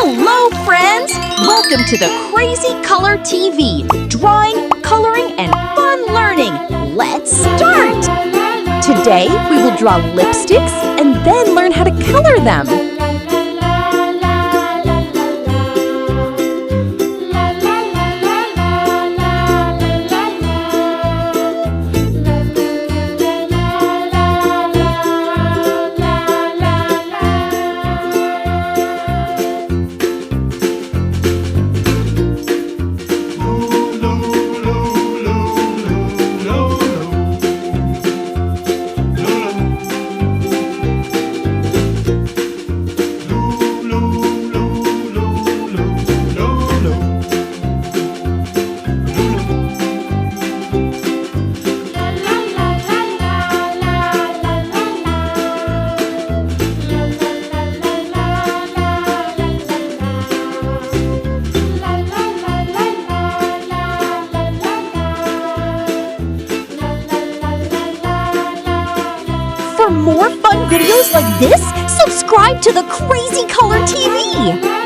Hello, friends! Welcome to the Crazy Color TV. Drawing, coloring, and fun learning. Let's start! Today, we will draw lipsticks and then learn how to color them. For more fun videos like this, subscribe to the Crazy Color TV!